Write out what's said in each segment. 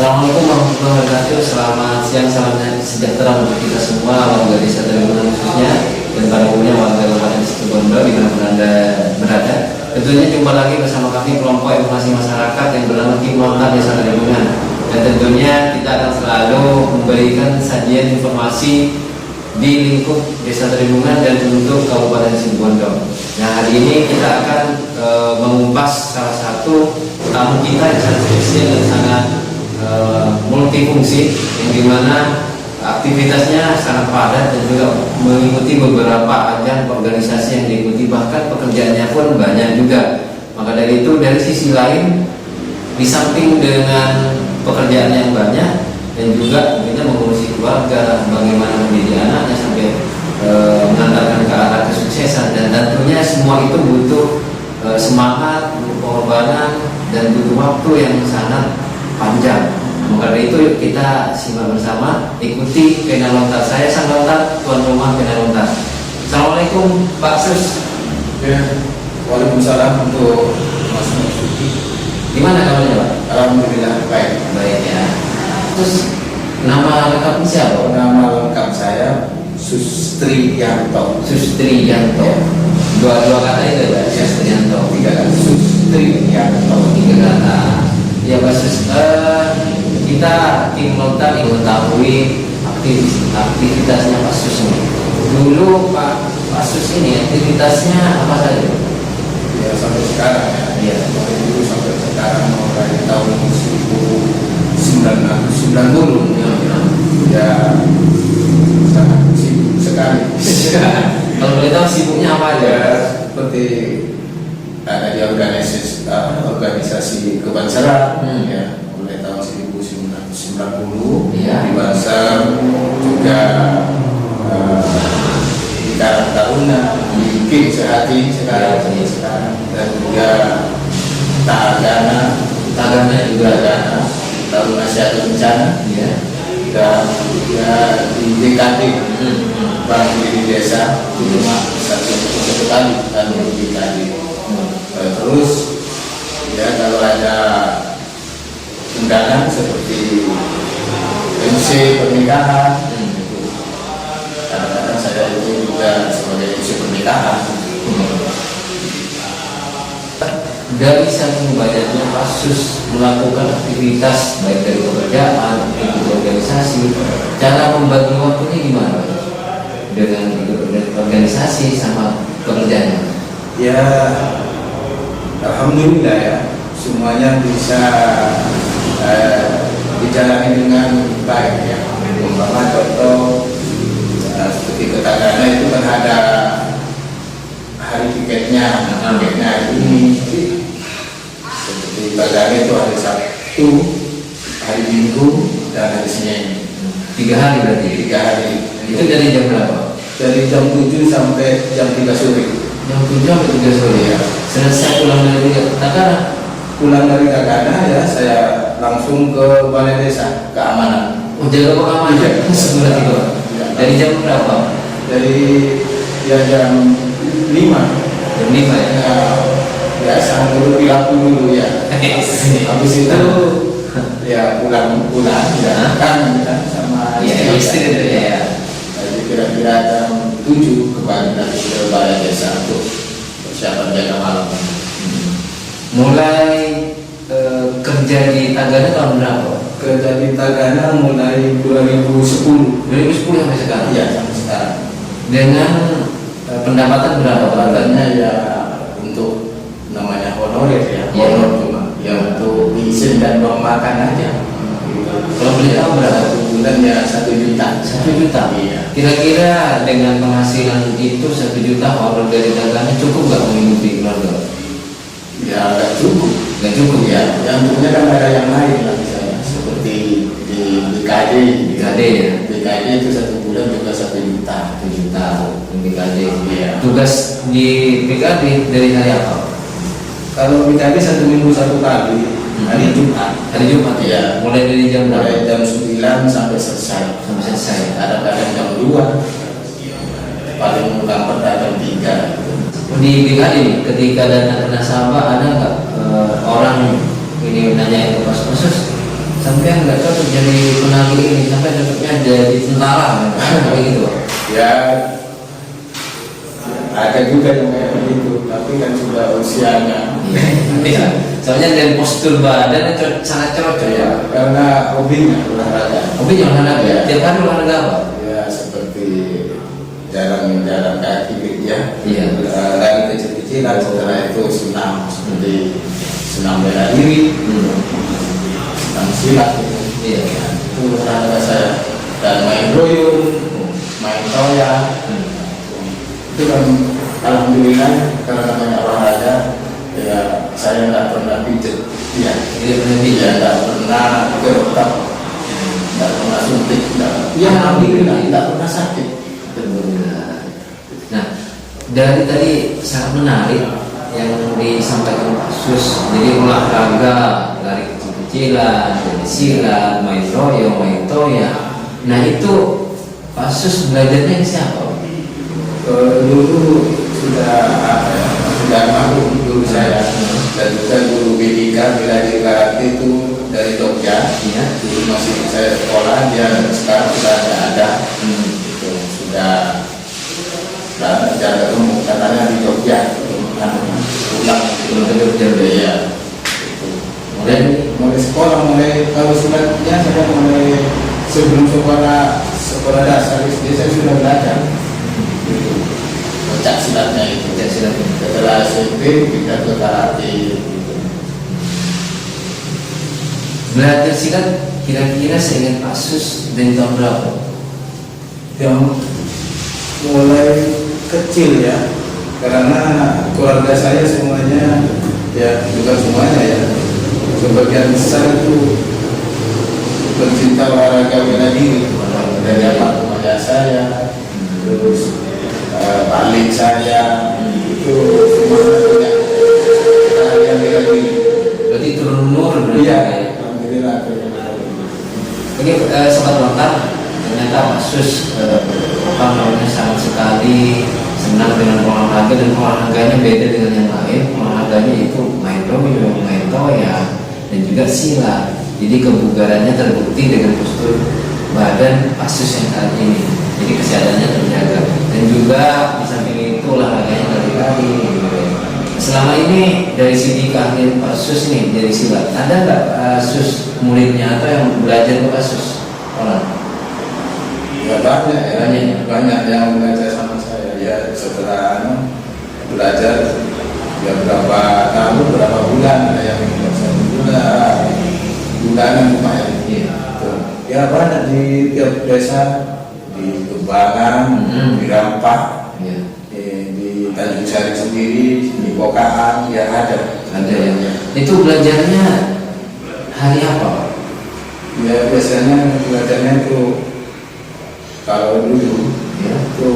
Assalamualaikum warahmatullahi wabarakatuh. Selamat siang, salam sejahtera untuk kita semua, warga desa Triwunan khususnya, dan pada umumnya warga Kabupaten Situbondo dimanapun Anda berada. Tentunya jumpa lagi bersama kami kelompok informasi masyarakat yang bernama Tim Lontar Desa Triwunan. Dan tentunya kita akan selalu memberikan sajian informasi di lingkup Desa Triwunan dan untuk Kabupaten Situbondo. Nah, hari ini kita akan mengupas salah satu tamu kita yang sangat spesial dan sangat multifungsi, yang dimana aktivitasnya sangat padat dan juga mengikuti beberapa ajang organisasi yang diikuti, bahkan pekerjaannya pun banyak juga. Maka dari itu, dari sisi lain, di samping dengan pekerjaan yang banyak dan juga kita mengurusi keluarga, bagaimana mendidik anaknya sampai mengantarkan ke arah kesuksesan, dan tentunya semua itu butuh semangat, butuh pengorbanan, dan butuh waktu yang sangat panjang. Maka dari itu kita simak bersama, ikuti Pena Lontar. Saya sang lontar, tuan rumah Pena Lontar. Assalamualaikum Pak Sus. Ya, waalaikumsalam untuk Mas Suki. Gimana kabarnya Pak? Alhamdulillah baik. Baik ya. Terus nama lengkapnya siapa? Nama lengkap saya Sustriyanto. Sustriyanto. Dua kata itu ya, Sustriyanto. 3 kata Sustriyanto. 3 kata. Ya Pak Sus, kita Tim Lontar mengetahui aktivitasnya Pak Sus ini. Dulu Pak Sus ini aktivitasnya apa saja? Ya, sampai sekarang ya. Iya. Dari dulu sampai sekarang mulai tahun 1990 ya, sangat sibuk sekali. Kalau boleh tahu sibuknya apa aja? Ya, seperti ada di organisasi kebansaran ya, mulai tahun 1990 Iya. di Bansar, juga di Karang Taruna, di Kim Sehati sekarang, dan juga Tagana juga Taruna Siaga Bencana, Iya. dan juga di DKD Bank di Desa itu cuma satu kali di DKD. Terus ya, kalau ada undangan seperti MC pernikahan, kadang-kadang saya itu juga sebagai MC pernikahan. Dari saking banyaknya kasus melakukan aktivitas baik dari pekerjaan, ikut organisasi, cara membagi waktunya gimana Pak? Dengan ikut organisasi sama pekerjaannya? Ya, alhamdulillah ya, semuanya bisa dijalani dengan baik ya. Umpama contoh seperti Ketagana itu kan ada hari tiketnya ini. Seperti Tagana itu hari Sabtu, hari Minggu, dan hari Senin. 3 hari berarti? 3 hari. Itu dari jam berapa? Dari jam 7 sampai jam 3 sore. Jam 7 sampai 3 sore ya. Selesai pulang dari Tagana? Pulang dari Tagana ya, saya langsung ke Balai Desa Keamanan. Oh, jaga pengamanan? Iya. Sebelah itu. Dari jam berapa? Dari ya jam 5. Jam 5 ya? Ya, sama dulu di lampu dulu ya. Habis itu ya pulang ya kan sama Istri itu ya. Jadi kira-kira jam 7 kembali lagi ke Balai Desa untuk persiapan jaga malam. Mulai kerja di Tagana tahun berapa? Kerja di Tagana mulai 2010. 2010 sampai sekarang? Iya, sampai sekarang. Dengan pendapatan berapa? Pendapatnya ya untuk namanya honorer ya, Iya. honor cuma ya untuk izin dan uang makan aja. Kalau boleh tahu berapa? Satu bulan ya 1 juta. 1 juta? Iya. Kira-kira dengan penghasilan itu 1 juta honor dari Tagana cukup nggak menghidupi keluarga? Ya nggak cukup. Nggak cukup ya? Yang tentunya kan ada yang lain lah, misalnya seperti di BKD. BKD ya? BKD itu 1 bulan juga 1 juta. 1 juta di BKD. Iya. Tugas di BKD dari hari apa? Kalau BKD 1 minggu 1 kali, hari Jumat. Hari Jumat Iya. Mulai dari jam berapa? Mulai jam 9 sampai selesai. Sampai selesai. Kadang-kadang jam 2, paling lambat jam 3. Di BKD ketika dana nasabah ada nggak orang ini nanya ke Pak Sus, sampai nggak cocok jadi penari ini, sampai cocoknya jadi tentara kayak gitu Pak. Ya ada juga yang kayak begitu, tapi kan sudah usianya. Iya. Soalnya dari postur badan sangat cocok Ya, ya. karena hobinya olahraga. Hobi jangan olahraga. Iya. Tiap hari olahraga apa? Ya seperti jalan kaki gitu ya. Iya. Lari kecil-kecilan, setelah itu senam seperti senam bela diri, senam silat gitu. Iya. Itu olahraga saya. Dan main boyong, main toya. Itu kan alhamdulillah karena banyak olahraga, ya saya nggak pernah pijet. Ya, Tidak pernah ya pijat. nggak pernah gertak, nggak pernah suntik, ya alhamdulillah nggak pernah sakit. Alhamdulillah. Nah, dari tadi sangat menarik yang disampaikan Pak Sus. Jadi olahraga, lari kecil-kecilan, jadi silat, main royo, main toya. Nah itu Pak Sus belajarnya di siapa? Dulu sudah maklum guru saya dan juga guru BDK bela diri karate itu dari Jogja. Iya. Dulu masih saya sekolah, dia sekarang sudah nggak ada. Itu sudah jaga umum katanya di Jogja. Pulang Belum ke Jogja. ya. Mulai sekolah, mulai kalau suratnya saya mulai sebelum sekolah dasar SD saya sudah belajar. Pencak silatnya itu. Pencak silat. Setelah SMP kita ke karate. Belajar silat kira-kira seingat Pak Sus dari tahun berapa? Yang mulai kecil ya, karena keluarga saya semuanya ya bukan semuanya ya, sebagian besar itu pencinta olahraga bela diri dari ayah saya, terus balik saya itu semuanya punya olahraga bela diri. Berarti turun-menurun berarti Iya, ya? alhamdulillah. Oke, sobat lontar, ternyata Pak Sus sangat sekali senang dengan olahraga, dan olahraganya beda dengan yang lain. Olahraganya itu main royo, main toya, dan juga silat. Jadi kebugarannya terbukti dengan postur badan Pak Sus yang saat ini. Jadi kesehatannya terjaga, dan juga di samping itu olahraganya lari-lari. Selama ini dari segi keahlian Pak Sus nih dari silat, ada nggak Sus muridnya atau yang belajar ke Pak Sus? Orang Ya banyak yang belajar sama saya ya, setelah belajar ya berapa tahun, berapa bulan, ada yang 1 bulanan lumayan. Iya. Ya banyak di tiap desa, di Kembangan, di Rampak, Iya. di Tanjung Sari sendiri, di Pokaan, ya ada. Ada ya. Itu belajarnya hari apa, Pak? Ya biasanya belajarnya itu kalau dulu Ya. itu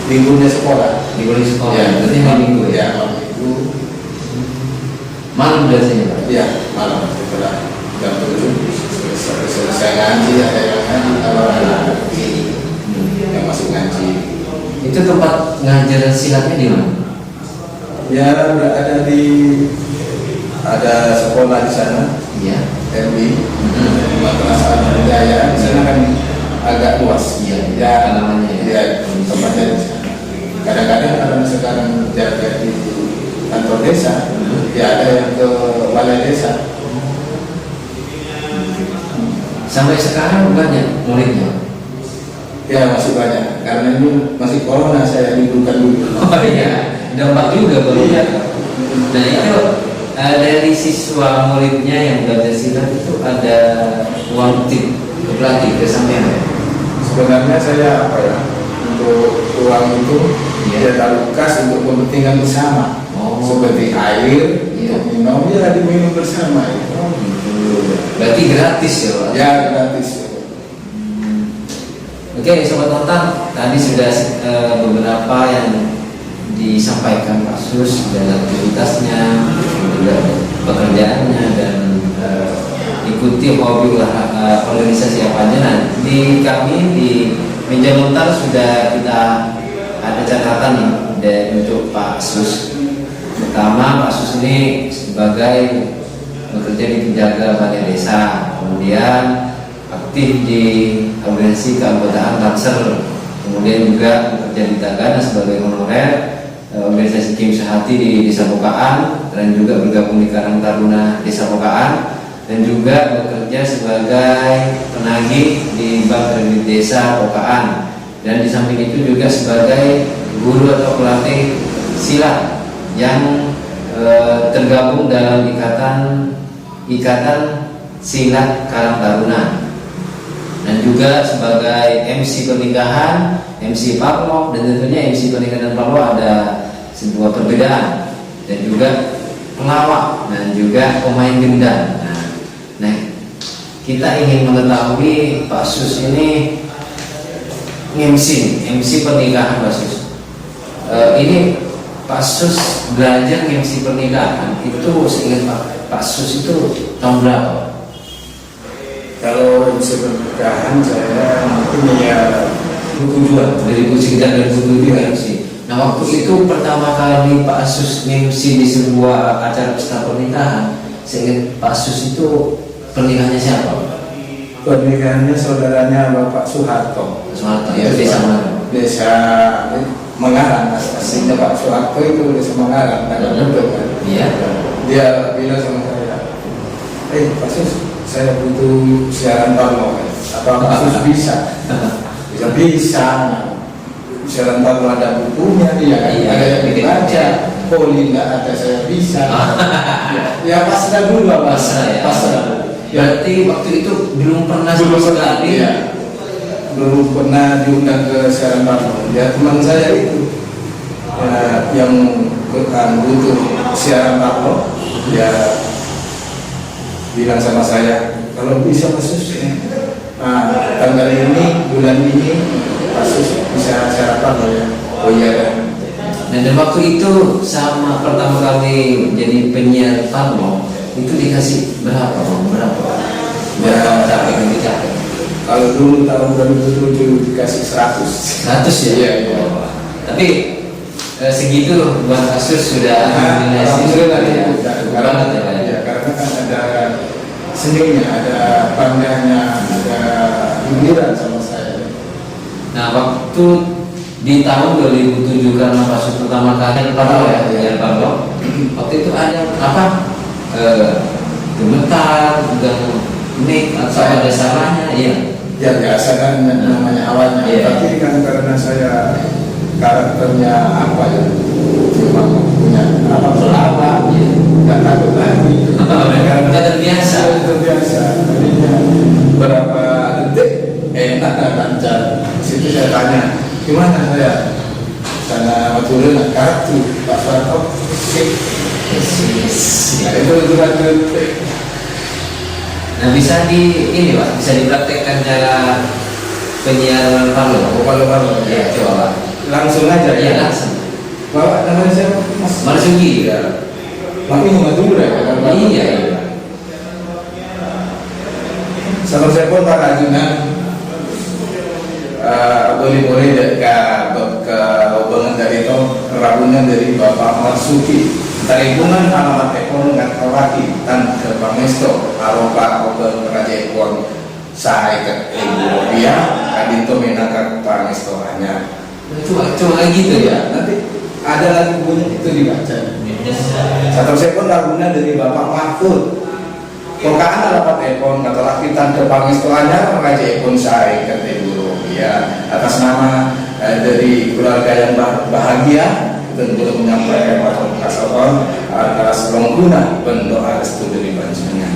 liburnya sekolah. Di bulan sekolah. Ya, Berarti malam minggu ya. Ya malam minggu. Malam biasanya, Pak. Ya malam setelah jam 7 selesai ngaji, ada yang ngaji, kalau ada yang masuk ngaji. Itu tempat ngajar silatnya di mana? Ya ada sekolah di sana, Iya. MI, Madrasah Al-Hidayah. Di sana kan agak luas. Iya. Ya, Halamannya ya. ya tempatnya di sana. Kadang-kadang kalau sekarang jaga di kantor desa, ya ada yang ke balai desa. Sampai sekarang banyak muridnya. Ya masih banyak, karena ini masih corona, saya liburkan dulu. Oh iya, dampak juga kalau Iya. Nah itu dari siswa muridnya yang belajar silat itu ada uang tip ke pelatih, ke sampean. Sebenarnya saya apa ya, untuk uang itu Iya. ya taruh kas untuk kepentingan bersama. Oh. Seperti air, Iya. untuk minum, ya diminum bersama. Oh gitu. Berarti gratis ya, Pak? Ya gratis. Oke, sobat nonton, tadi sudah beberapa yang disampaikan Pak Sus dalam aktivitasnya, juga pekerjaannya, dan ikuti hobi organisasi apa aja. Nah, di kami di meja lontar sudah kita ada catatan nih dari untuk Pak Sus. Pertama, Pak Sus ini sebagai bekerja di penjaga balai desa, kemudian aktif di organisasi keanggotaan Tansel, kemudian juga bekerja di Tagana sebagai honorer, organisasi Kim Sehati di Desa Pokaan, dan juga bergabung di Karang Taruna Desa Pokaan, dan juga bekerja sebagai penagih di Bank Kredit Desa Pokaan, dan di samping itu juga sebagai guru atau pelatih silat yang tergabung dalam ikatan silat Karang Taruna, dan juga sebagai MC pernikahan, MC Parlo, dan tentunya MC pernikahan dan Parlo ada sebuah perbedaan, dan juga pelawak dan juga pemain gendang. Nah, kita ingin mengetahui Pak Sus ini MC pernikahan Pak Sus. Ini Pak Sus belajar MC pernikahan itu seingat Pak Sus itu tahun berapa? Kalau MC pernikahan saya mungkin ya 2007 sekitar 2007 MC. Nah, waktu itu pertama kali Pak Sus MC di sebuah acara pesta pernikahan, seingat Pak Sus itu pernikahannya siapa? pernikahannya saudaranya Bapak Soeharto. Soeharto, itu desa mana? Desa Mengarang, aslinya Pak Soeharto itu desa Mengarang, ada betul kan? Iya. Dia bilang sama saya, Pak Sus, saya butuh siaran Parlo, apa Pak Sus bisa? Bisa. Siaran Parlo ada bukunya, dia kan? Iya, Ada yang dibaca. Poli nggak ada, saya bisa. Ya pasrah dulu Pak. Pasrah. Berarti waktu itu belum pernah sama sekali. Ya, belum pernah diundang ke siaran Parlo. Ya teman saya itu ya, yang butuh siaran Parlo, ya bilang sama saya, kalau bisa Pasus, tanggal ini, bulan ini Pasus bisa siaran Parlo ya. Oh iya kan. Nah, dan waktu itu sama pertama kali jadi penyiar Parlo itu dikasih berapa? Ya, Capek yang dicapai. kalau dulu tahun 2007 dikasih 100. 100 ya? Iya, iya. Tapi segitu buat kasus sudah Alhamdulillah ya. banget ya Pak ya? Ya, karena kan ada seninya, ada pandanya, ada hiburan sama saya. Nah, waktu di tahun 2007 karena kasus pertama kali Parlo ya, Parlo. Waktu itu ada apa? Gemetar, nik atau ada salahnya, iya. Ya biasa kan namanya awalnya, Iya. tapi kan karena saya karakternya apa ya, cuma punya apa pelawak, nggak takut lagi. Udah terbiasa. Terbiasa. Jadinya berapa detik enak dan lancar. Situ saya tanya, gimana saya? Karena waktu itu kartu Pak Soeharto, nah itu kan detik. Nah, bisa bisa dipraktekkan cara penyiaran Parlo. Kalau Ya, coba Pak. langsung aja Iya, ya. langsung. Bapak namanya siapa? Mas. Marzuki. Ya. Mami Madura ya kan? Iya. Salam saya pun Pak Rajunan. Boleh ke hubungan dari itu Rabunan dari Bapak Marzuki. Taribunan alamat ekon Ngatrawati dan ke Pangesto Aropa Oben Raja Ekon saya ke Rupiah Kadinto Menangkap Pangesto hanya Cuma gitu ya. nanti ada lagi bunyi itu dibaca. Satu sekon Ragunan dari Bapak Mahfud. Pokaan alamat ekon kata lakitan ke Pangesto hanya Raja Ekon saya ke Rupiah atas nama dari keluarga yang bahagia. Dan belum menyampaikan pada kasauan atas pengguna pendoa restu dari panjenengan.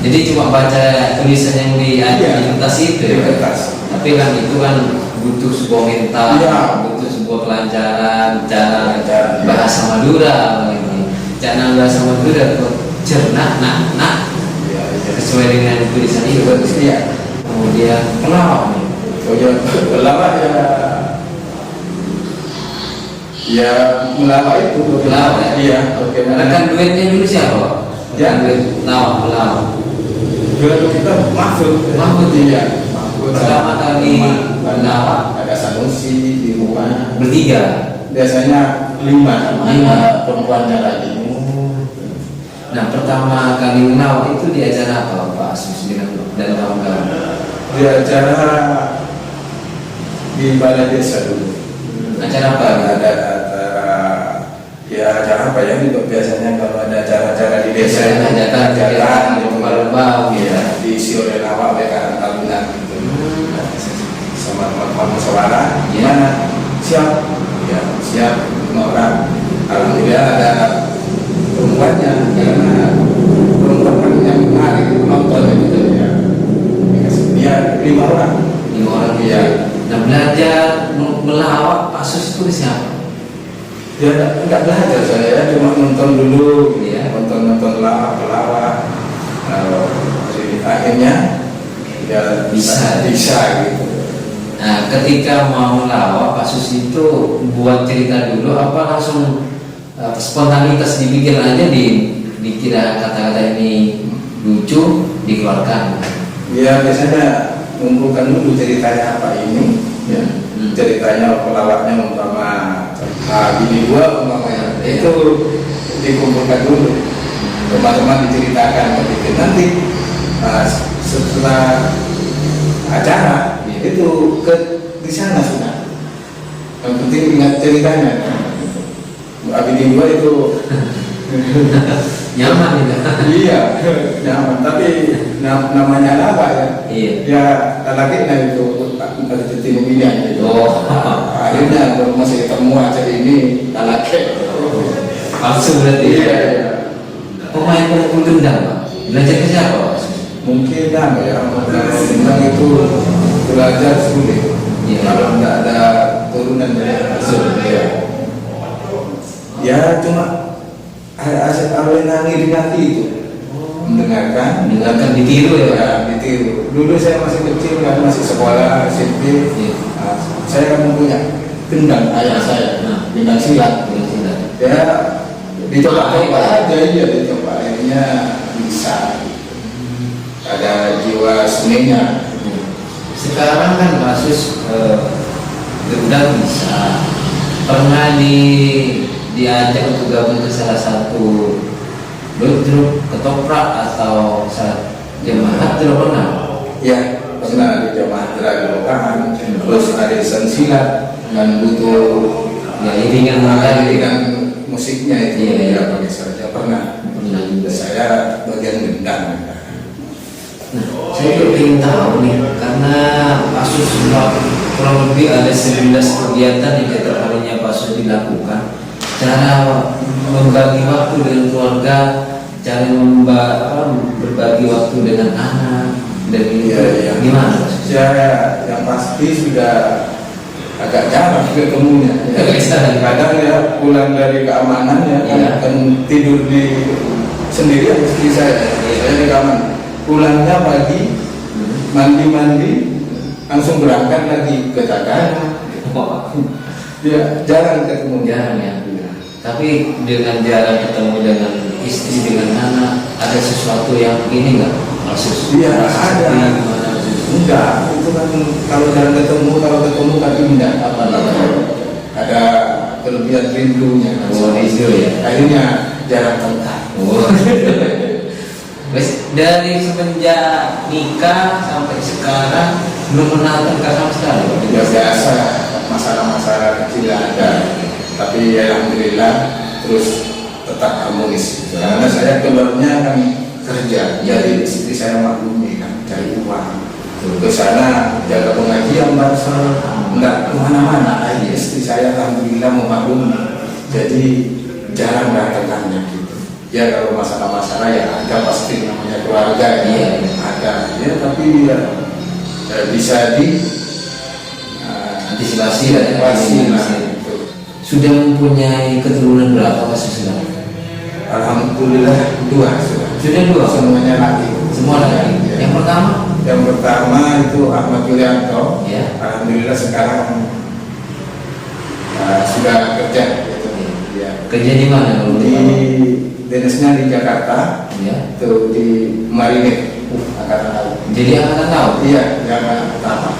Jadi cuma baca tulisan yang di kertas itu ya. Kertas. Tapi kan itu kan butuh sebuah mental, Ya. butuh sebuah kelancaran, cara bahasa Madura, cara bahasa Madura kok cernak, nak, sesuai dengan tulisan itu. Iya. Kemudian pelawak nih. Pelawak ya melawak itu Pelawak ya? Iya. Bagaimana Rekan duetnya dulu siapa? Ya. Duet pelawak. dulu kita Mahfud. Mahfud, Iya. Mahfud. Pertama kali pelawak ada Sanusi di rumah. bertiga. Biasanya 5 perempuannya lagi. Nah, pertama kali ngelawak itu di acara apa Pak Asus dengan dan kawan-kawan? Di acara di balai desa dulu. Acara apa? Ada acara, ya acara apa ya itu biasanya kalau ada acara-acara di desa itu Hajatan, lomba-lomba, ya diisi oleh lawak oleh karang tahunan gitu. Sama teman-teman musyawarah, gimana? Siap? Ya siap, 5 orang. Alhamdulillah ada perempuannya, karena perempuan yang menarik nonton itu ya. Dia 5 orang. 5 orang Iya. Nah, belajar melawak Pak Asus itu siapa? Ya enggak belajar saya, cuma nonton dulu, Iya. nonton pelawak. Akhirnya ya Bisa. gitu. Nah, ketika mau melawak Pak Asus itu buat cerita dulu apa langsung spontanitas dibikin aja dikira kata-kata ini lucu dikeluarkan. Ya biasanya mengumpulkan dulu ceritanya apa ini, ya. Ceritanya pelawaknya umpama bini gua umpamanya itu dikumpulkan dulu, teman-teman diceritakan begitu. Nanti setelah acara itu di sana sudah. Yang penting ingat ceritanya. Bini gua itu Nyaman juga. iya nyaman, tapi namanya apa ya? Iya. Ya lelaki itu tim ini gitu. Oh. Akhirnya kalau masih ketemu aja ini lelaki. Langsung berarti. Iya. Pemain pemukul gendang Pak. Belajar ke siapa Pak Asus? Mungkin ya, tentang itu belajar sulit. Iya. Kalau tidak ada turunan dari Rasul. Ya. Ya cuma asal awalnya ngiri itu mendengarkan ditiru ya. ditiru. Dulu saya masih kecil kan, masih sekolah SMP. Iya. Saya kan punya gendang ayah saya, gendang silat. Ya dicoba-coba aja, iya dicoba, akhirnya bisa. Ada jiwa seninya. Sekarang kan Pak Asus gendang bisa. Pernah diajak untuk gabung ke salah satu grup ketoprak atau jemaat tidak pernah? Ya pernah di jamaah Dragokan, terus ada silat dan butuh Ya iringan dengan musiknya itu. Iya. Ya pakai saja pernah. Pernah juga. Saya bagian gendang. Nah, saya juga ingin tahu nih, karena Pak Asus kurang lebih ada 19 kegiatan yang setiap harinya Pak Asus dilakukan. Cara membagi waktu dengan keluarga, cara berbagi waktu dengan anak, dan gimana? Saya yang pasti sudah agak jarang ketemunya. Agak jarang. Kadang ya pulang dari keamanan ya, Iya. kan tidur di sendirian istri saya. Saya di kamar. Pulangnya pagi, mandi, langsung berangkat lagi ke Tagana. Ya jarang ketemu. Jarang ya. Tapi dengan jarang ketemu dengan istri, dengan anak, ada sesuatu yang ini nggak? Maksud? Iya ada. Enggak, itu kan kalau jarang ketemu, kan indah. Apa ada kelebihan rindunya. Oh, rindu ya. Akhirnya jarang kontak. Oh. Wes, dari semenjak nikah sampai sekarang belum pernah tengkar sama sekali. Ya biasa, masalah-masalah kecil ada, tapi ya alhamdulillah terus tetap harmonis. Karena saya keluarnya kan kerja, jadi istri saya maklumi kan cari uang. Ke sana jaga pengajian bahasa, enggak kemana-mana. Istri saya alhamdulillah memaklumi, jadi jarang datangnya gitu. Ya kalau masalah-masalah ya ada pasti namanya keluarga ya, ada ya, tapi ya bisa di antisipasi lah ya. Gitu. Sudah mempunyai keturunan berapa Pak Asus? Alhamdulillah 2 sudah. Sudah 2. Semuanya laki. Semua laki. Ya. Yang pertama itu Ahmad Yulianto. Ya. Alhamdulillah sekarang sudah kerja gitu. Ya. Kerja di mana? Di dinasnya di Jakarta. Ya. Itu di Marinir, Angkatan Laut. Jadi angkatan laut. Iya, yang pertama.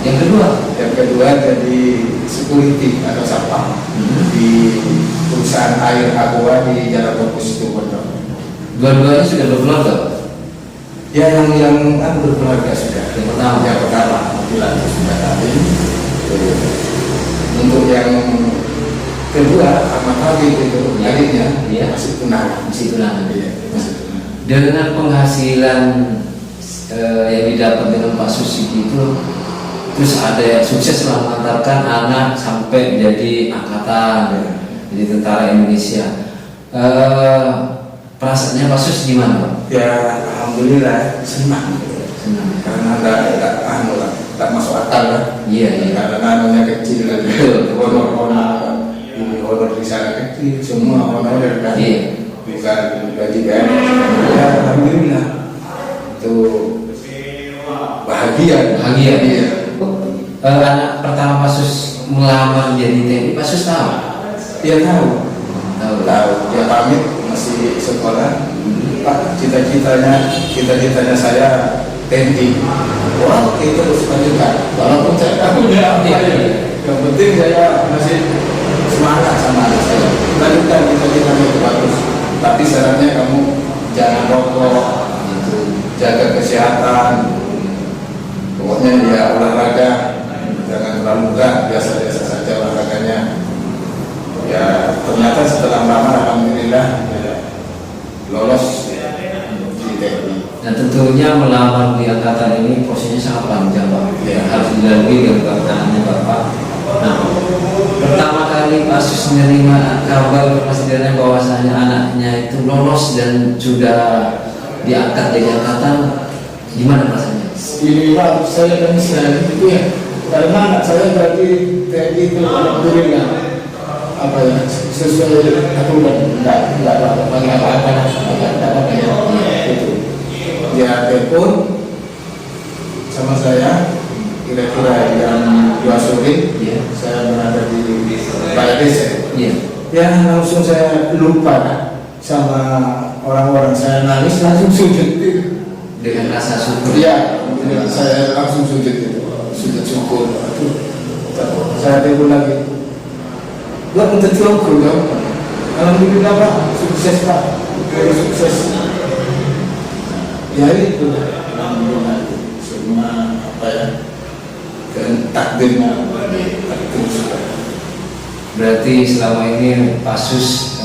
Yang kedua? Yang kedua jadi security atau satpam di perusahaan air Aqua di Jalan Fokus itu Pondok. Dua-duanya sudah berkeluarga, Pak? Ya yang berkeluarga sudah. Yang pertama laki-laki sudah kawin. Untuk yang kedua sama kawin itu Iya. adiknya Iya. masih tunangan. Masih tunangan. Iya, masih tunangan. Dengan penghasilan yang didapat dengan Pak Susi itu, terus ada yang sukses lah mengantarkan anak sampai jadi angkatan, jadi tentara Indonesia. Perasaannya Pak Sus gimana, Pak? Ya alhamdulillah senang. Senang. Karena tak masuk akal lah. Iya. Karena namanya kecil kan. Betul. Honor di sana kecil, semua honor kan. Iya. Bukan gaji kan. Ya alhamdulillah. Itu bahagia. Bahagia. Iya. Anak pertama Pak Sus melamar jadi TNI, Pak Sus tahu? Dia tahu. Tahu. Dia pamit masih sekolah. Pak, cita-citanya saya TNI. Wah, kita harus lanjutkan. Walaupun saya tahu ya apa ya. Yang penting saya masih semangat sama anak saya. Lanjutkan cita-citanya itu bagus. Tapi syaratnya kamu jangan rokok, jaga kesehatan. Pokoknya ya olahraga, jangan terlalu berat, biasa-biasa saja olahraganya. Ya ternyata setelah melamar alhamdulillah ya, lolos di TNI. Nah tentunya melamar di angkatan ini prosesnya sangat panjang, Pak. Ya. Harus dilalui dengan anaknya Bapak. Nah, pertama kali Pak Sus menerima kabar kepastiannya bahwasanya anaknya itu lolos dan sudah diangkat dari angkatan, gimana perasaannya? Ini Pak, saya kan itu ya, karena anak saya berarti TNI itu alhamdulillah apa ya sesuai aturan, tidak apa-apa ya itu. Dia telepon sama saya kira-kira jam 2 sore, Iya. saya berada di balai desa. Iya. Ya langsung saya lupa sama orang-orang, saya nangis langsung sujud Dengan rasa syukur. Iya, saya langsung sujud itu, sujud syukur. Saya telepon lagi. Gak minta syukur kan? Alhamdulillah Pak, sukses Pak, sukses. Ya itu, alhamdulillah semua apa ya, takdirnya takdir sudah. Berarti selama ini Pak Sus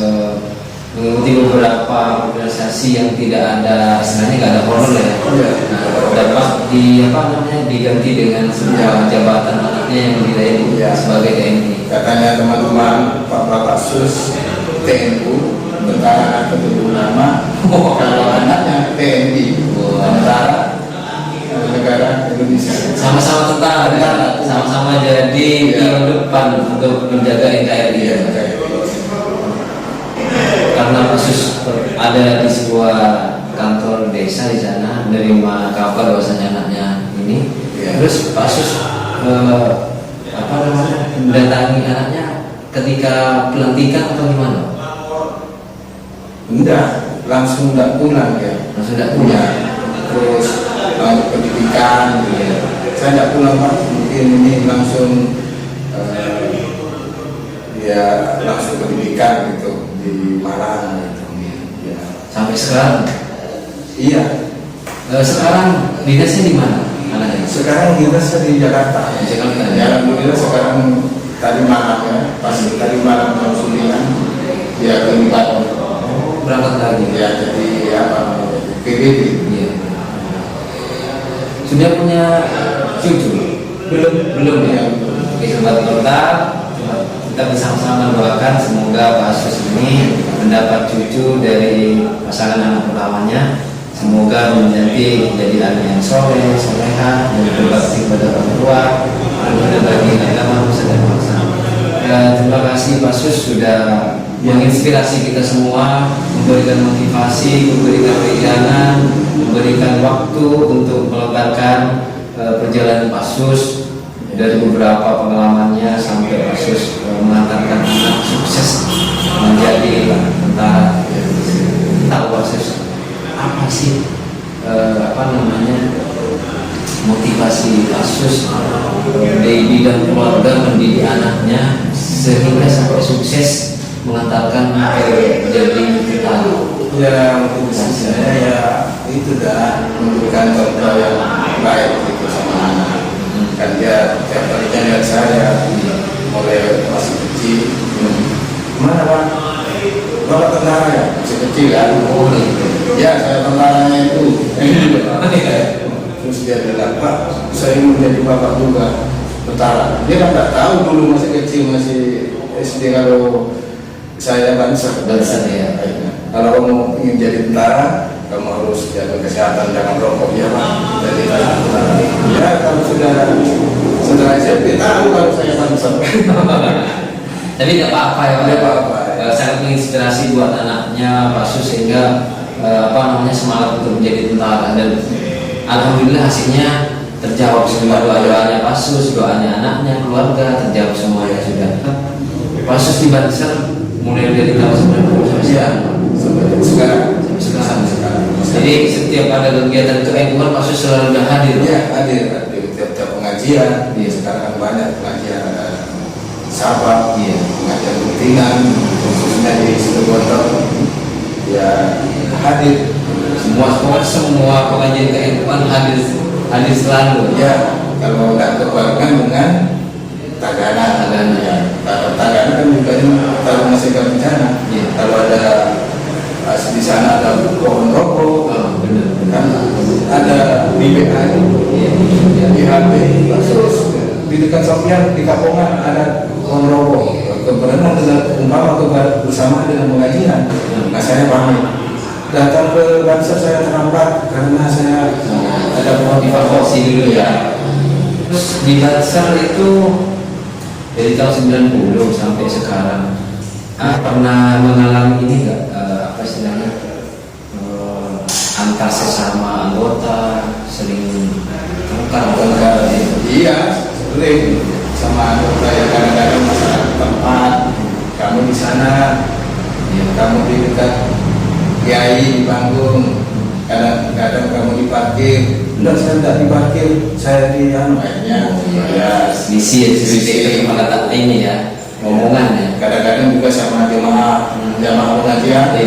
mengikuti beberapa organisasi yang tidak ada, istilahnya nggak ada honor ya. Iya. Nah, dapat diganti dengan sebuah jabatan anaknya yang dilayani Iya. sebagai TNI. Katanya teman-teman Pak Sus TNU tentara ketujuh nama, kalau anaknya TNI tentara negara Indonesia. Sama-sama tentara, Tentara. sama-sama jadi Iya. pion depan untuk menjaga NKRI. Iya, Karena Sus ada di sebuah kantor desa di sana, menerima kabar bahwasanya anaknya ini. Iya. Terus Pak Sus mendatangi anaknya ketika pelantikan atau gimana? Enggak, langsung enggak pulang ya. Langsung tidak Punya. punya. Terus pendidikan, ya. Saya enggak pulang Pak, mungkin ini langsung ya langsung pendidikan gitu di Malang gitu. Ya. Sampai sekarang. Iya. Sekarang dinasnya di mana anaknya? Sekarang kita di Jakarta. Di Jakarta. Ya, alhamdulillah sekarang tadi malam ya, pas tadi malam jam 9 dia ke Batam. Berangkat lagi. Ya jadi apa? PBB. Iya. Sudah punya cucu? Belum ya. Oke, sobat kota, kita bersama-sama mendoakan semoga Pak Sus ini mendapat cucu dari pasangan anak pertamanya. Semoga nanti menjadi anak yang soleh, soleha, dan berbakti kepada orang tua, berguna bagi agama, nusa dan bangsa. Terima kasih Pak Sus sudah menginspirasi kita semua, memberikan motivasi, memberikan keinginan, memberikan waktu untuk melebarkan perjalanan Pak Sus dari beberapa pengalamannya sampai Pak Sus mengantarkan anak sukses menjadi tentara. Tahu Pak Sus apa sih motivasi Pak Sus di bidang keluarga mendidik anaknya sehingga sampai sukses mengantarkan jadi tentara? Ya motivasi saya ya itu dah memberikan contoh yang baik gitu sama anak. Kan dia tiap kalinya lihat saya mulai masih kecil. Mana Pak? Bapak tentara ya? Masih kecil kan? Oh gitu. Ya saya tentaranya itu. Terus dia bilang, Pak, saya ingin menjadi bapak juga tentara. Dia kan nggak tahu dulu masih kecil, masih SD kalau saya Banser. Ya. Kalau kamu ingin jadi tentara, kamu harus jaga kesehatan, jangan rokok ya Pak. Jadi tentara. Ya kalau sudah SMP tahu kalau saya Banser. Tapi tidak apa-apa ya Pak. Tidak apa-apa. Sangat menginspirasi buat anaknya Pak Sus sehingga semangat untuk menjadi tentara, dan alhamdulillah hasilnya terjawab semua doa-doanya Pak Sus, doanya anaknya, keluarga terjawab semuanya sudah. Pak Sus di Banser mulai dari tahun 90 sampai sekarang. Jadi setiap ada kegiatan keilmuan Pak Sus selalu sudah hadir. Ya hadir tiap pengajian. Sekarang kan banyak pengajian sahabat, pengajian pentingan khususnya di Situbondo. Ya hadir semua pengajian keilmuan hadir selalu. Ya kalau tidak kebarengan dengan tagana ya. Tagana kan juga kalau masih ke bencana. Kalau ada di sana ada pohon rokok, kan ada di BA di HP, terus di dekat Sofian di Kapongan ada pohon rokok. Kebenaran dengan umpama bersama dengan pengajian. Nah saya pamit datang ke Banser saya terlambat karena saya ada motivasi dulu ya. Terus di Banser itu dari tahun 90 sampai sekarang pernah mengalami ini enggak apa istilahnya antar sesama anggota sering tengkar. Iya sering sama anggota yang kadang-kadang masalah tempat, kamu di sana kamu di dekat kiai di panggung, kadang-kadang kamu di parkir. Enggak, saya tidak di parkir, saya di akhirnya ya sisi kata ini ya omongan ya. Kadang-kadang juga sama jemaah pengajian.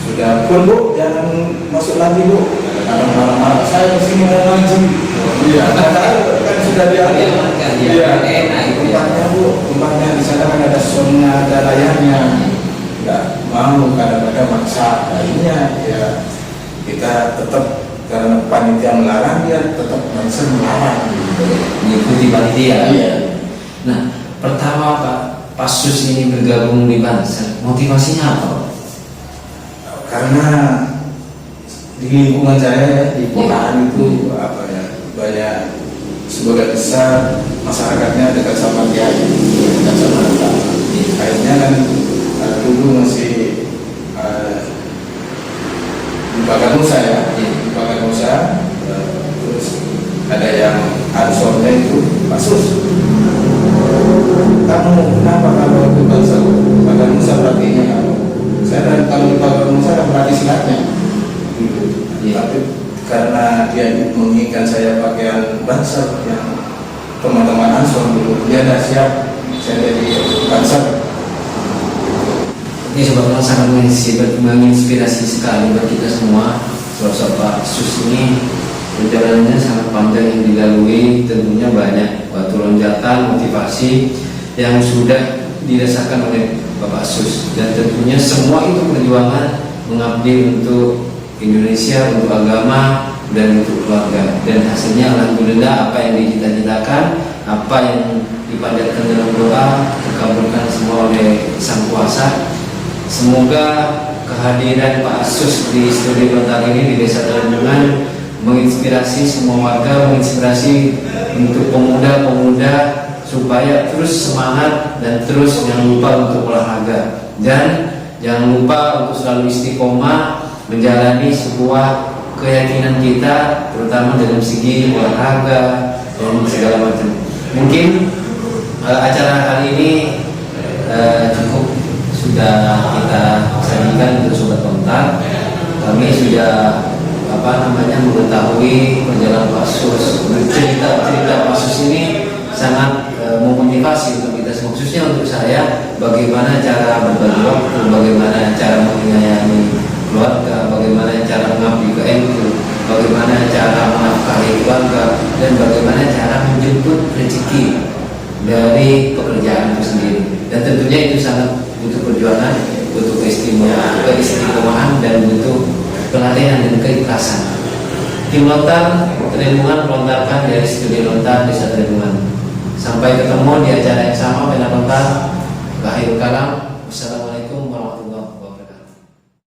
Sudah pun Bu, jangan masuk lagi Bu. Kadang malam-malam saya kesini mau ngaji. Iya, kan sudah diambil. Iya, enak itu tempatnya Bu, tempatnya di sana kan ada soundnya, ada layarnya. Enggak mau kadang-kadang maksa. Akhirnya ya kita tetap karena panitia melarang, dia tetap Banser melarang. Mengikuti panitia. Iya. Nah, pertama Pak Sus ini bergabung di Banser, motivasinya apa? Karena di lingkungan saya di Polaan itu apa ya, banyak sebagai besar masyarakatnya dekat sama kiai, dekat sama agama. Akhirnya kan dulu masih di Bagan Nusa ya, di Bagan Nusa, terus ada yang ansornya itu Pak Sus. Kamu kenapa kalau ke Bagan Nusa perhatiannya kamu? Saya kalau di Bagan Nusa kan perhati silatnya. Tapi karena dia menginginkan saya pakaian Banser yang teman-teman Ansor dulu, dia tidak siap saya jadi Banser. Ini sebabnya sangat menginspirasi sekali buat kita semua. Sosok Pak Sus ini perjalanannya sangat panjang yang dilalui, tentunya banyak batu loncatan, motivasi yang sudah dirasakan oleh Bapak Sus, dan tentunya semua itu perjuangan mengabdi untuk Indonesia, untuk agama dan untuk keluarga, dan hasilnya alhamdulillah apa yang dicita-citakan, apa yang dipanjatkan dalam doa terkabulkan semua oleh Sang Kuasa. Semoga kehadiran Pak Sus di Studio Lontar ini di Desa Telendungan menginspirasi semua warga, menginspirasi untuk pemuda-pemuda supaya terus semangat dan terus jangan lupa untuk olahraga, dan jangan lupa untuk selalu istiqomah menjalani sebuah keyakinan kita, terutama dalam segi olahraga dan segala macam. Mungkin acara hari ini cukup sudah kita sajikan untuk Sobat Lontar. Kami sudah mengetahui perjalanan Pak Sus. Cerita Pak Sus ini sangat memotivasi untuk kita semua, khususnya untuk saya, bagaimana cara berbagi waktu, bagaimana cara menyayangi bangga, dan bagaimana cara menjemput rezeki dari pekerjaan itu sendiri. Dan tentunya itu sangat butuh perjuangan, butuh keistimewahan, dan butuh pelatihan dan keikhlasan. Tim Lontar Trembungan melontarkan dari studi Lontar Desa Trembungan. Sampai ketemu di acara yang sama, Pena Lontar. Akhirul kalam. Wassalamualaikum.